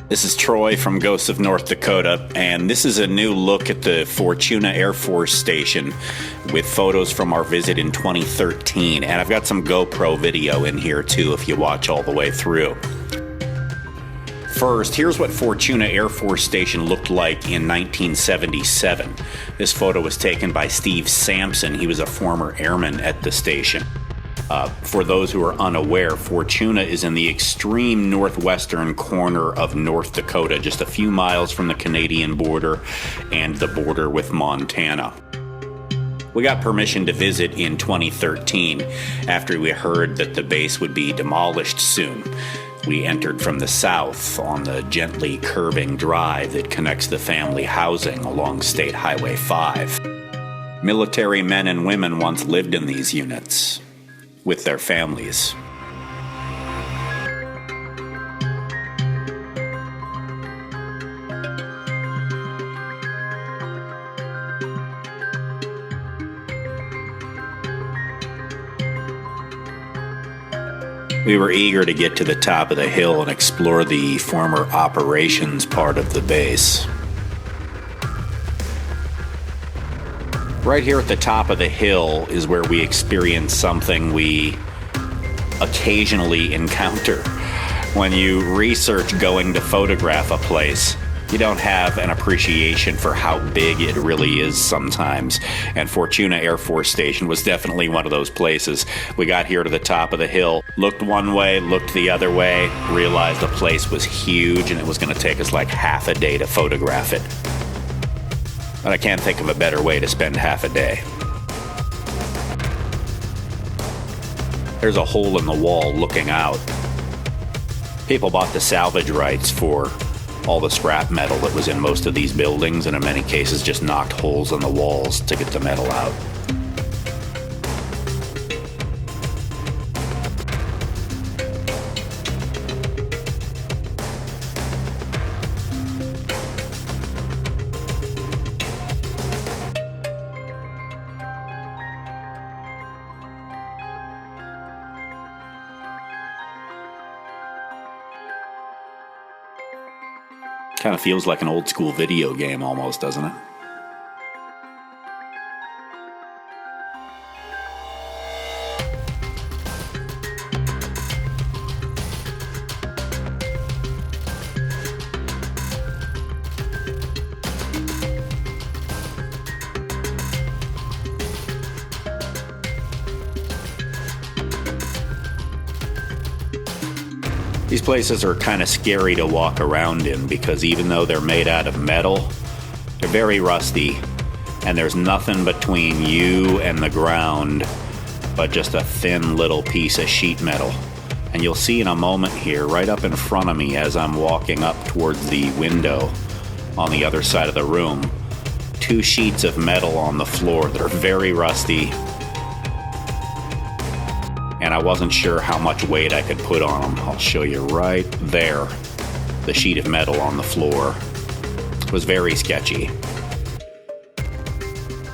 This is Troy from Ghosts of North Dakota, and this is a new look at the Fortuna Air Force Station with photos from our visit in 2013. And I've got some GoPro video in here too if you watch all the way through. First, here's what Fortuna Air Force Station looked like in 1977. This photo was taken by Steve Sampson. He was a former airman at the station. For those who are unaware, Fortuna is in the extreme northwestern corner of North Dakota, just a few miles from the Canadian border and the border with Montana. We got permission to visit in 2013 after we heard that the base would be demolished soon. We entered from the south on the gently curving drive that connects the family housing along State Highway 5. Military men and women once lived in these units with their families. We were eager to get to the top of the hill and explore the former operations part of the base. Right here at the top of the hill is where we experience something we occasionally encounter. When you research going to photograph a place, you don't have an appreciation for how big it really is sometimes. And Fortuna Air Force Station was definitely one of those places. We got here to the top of the hill, looked one way, looked the other way, realized the place was huge and it was going to take us like half a day to photograph it. But I can't think of a better way to spend half a day. There's a hole in the wall looking out. People bought the salvage rights for all the scrap metal that was in most of these buildings, and in many cases just knocked holes in the walls to get the metal out. Kind of feels like an old school video game almost, doesn't it? These places are kind of scary to walk around in because even though they're made out of metal, they're very rusty, and there's nothing between you and the ground but just a thin little piece of sheet metal. And you'll see in a moment here, right up in front of me as I'm walking up towards the window on the other side of the room, 2 sheets of metal on the floor that are very rusty, and I wasn't sure how much weight I could put on them. I'll show you right there. The sheet of metal on the floor was very sketchy.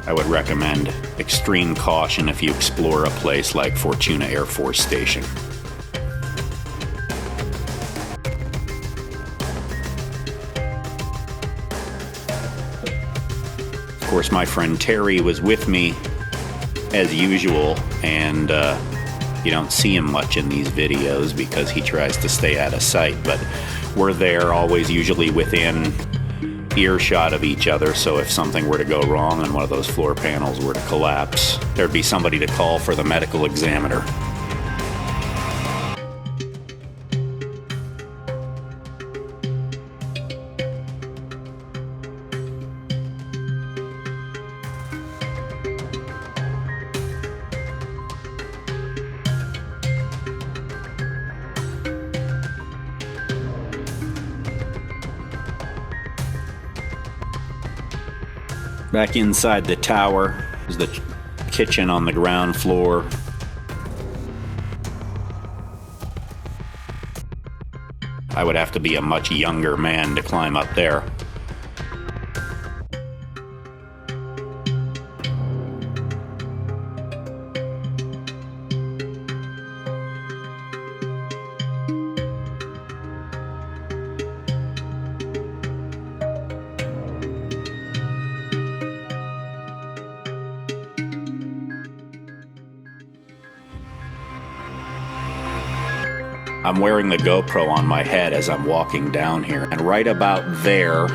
I would recommend extreme caution if you explore a place like Fortuna Air Force Station. Of course, my friend Terry was with me as usual, and you don't see him much in these videos because he tries to stay out of sight, but we're there always usually within earshot of each other, so if something were to go wrong and one of those floor panels were to collapse, there'd be somebody to call for the medical examiner. Back inside the tower is the kitchen on the ground floor. I would have to be a much younger man to climb up there. I'm wearing the GoPro on my head as I'm walking down here, and right about there,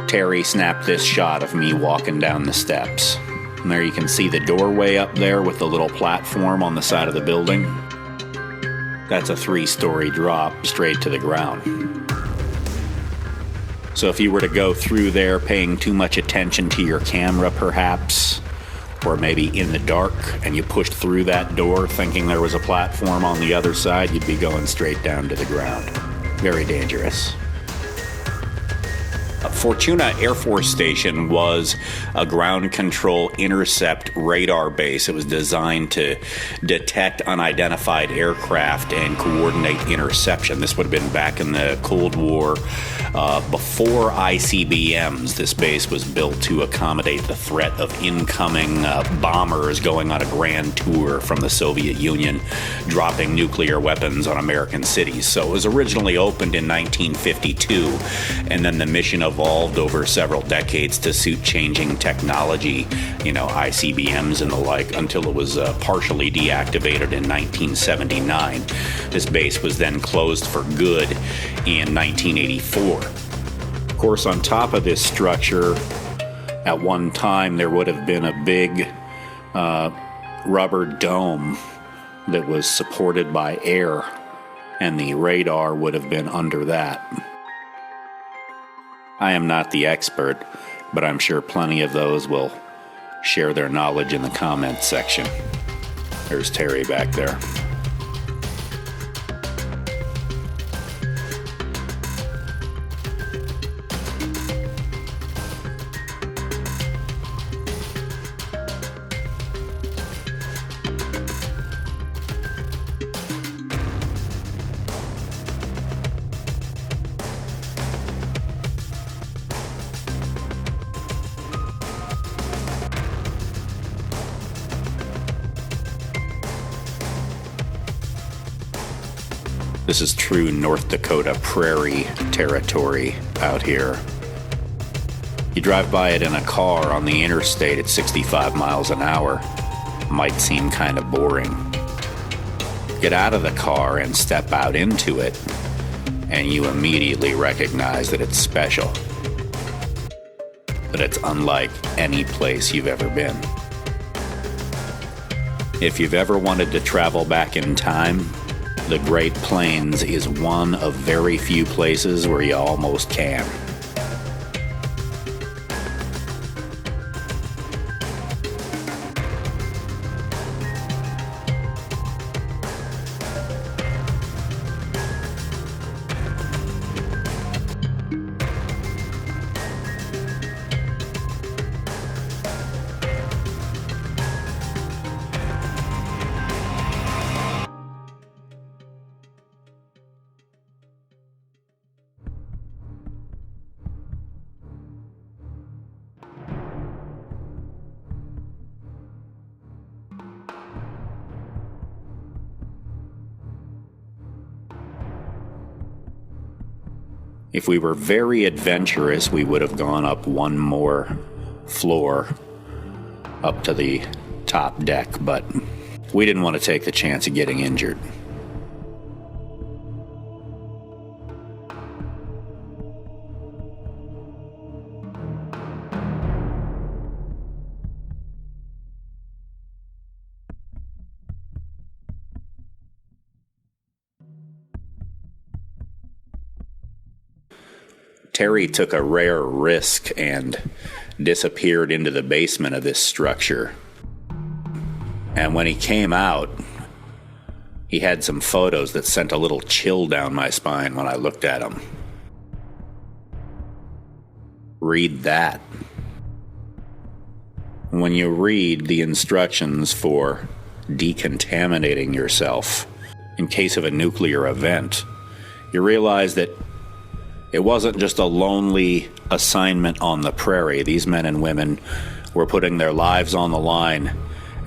Terry snapped this shot of me walking down the steps. And there you can see the doorway up there with the little platform on the side of the building. That's a 3-story drop straight to the ground. So if you were to go through there paying too much attention to your camera perhaps, or maybe in the dark, and you pushed through that door thinking there was a platform on the other side, you'd be going straight down to the ground. Very dangerous. Fortuna Air Force Station was a ground control intercept radar base. It was designed to detect unidentified aircraft and coordinate interception. This would have been back in the Cold War. Before ICBMs, this base was built to accommodate the threat of incoming bombers going on a grand tour from the Soviet Union, dropping nuclear weapons on American cities. So it was originally opened in 1952, and then the mission evolved over several decades to suit changing technology, ICBMs and the like, until it was partially deactivated in 1979. This base was then closed for good in 1984. Of course, on top of this structure, at one time there would have been a big rubber dome that was supported by air, and the radar would have been under that. I am not the expert, but I'm sure plenty of those will share their knowledge in the comments section. There's Terry back there. This is true North Dakota prairie territory out here. You drive by it in a car on the interstate at 65 miles an hour. Might seem kind of boring. Get out of the car and step out into it, and you immediately recognize that it's special. That it's unlike any place you've ever been. If you've ever wanted to travel back in time, the Great Plains is one of very few places where you almost can. If we were very adventurous, we would have gone up one more floor up to the top deck, but we didn't want to take the chance of getting injured. Terry took a rare risk and disappeared into the basement of this structure. And when he came out, he had some photos that sent a little chill down my spine when I looked at them. Read that. When you read the instructions for decontaminating yourself in case of a nuclear event, you realize that it wasn't just a lonely assignment on the prairie. These men and women were putting their lives on the line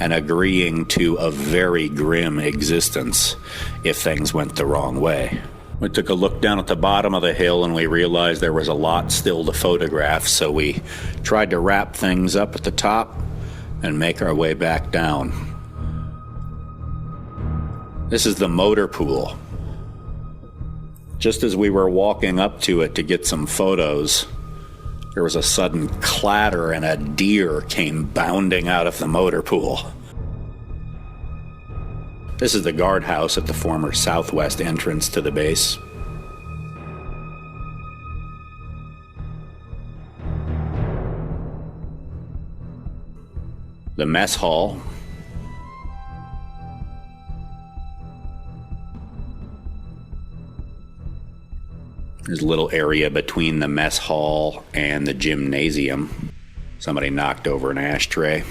and agreeing to a very grim existence if things went the wrong way. We took a look down at the bottom of the hill and we realized there was a lot still to photograph, so we tried to wrap things up at the top and make our way back down. This is the motor pool. Just as we were walking up to it to get some photos, there was a sudden clatter and a deer came bounding out of the motor pool. This is the guardhouse at the former southwest entrance to the base. The mess hall. There's a little area between the mess hall and the gymnasium. Somebody knocked over an ashtray.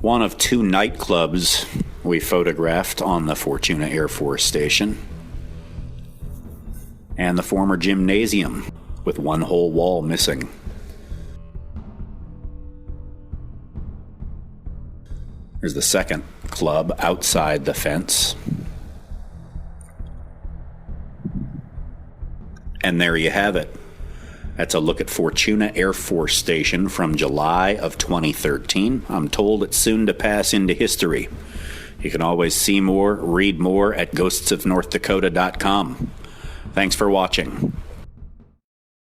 One of two nightclubs we photographed on the Fortuna Air Force Station, and the former gymnasium with one whole wall missing. There's the second club outside the fence. And there you have it. That's a look at Fortuna Air Force Station from July of 2013. I'm told it's soon to pass into history. You can always see more, read more at ghostsofnorthdakota.com. Thanks for watching.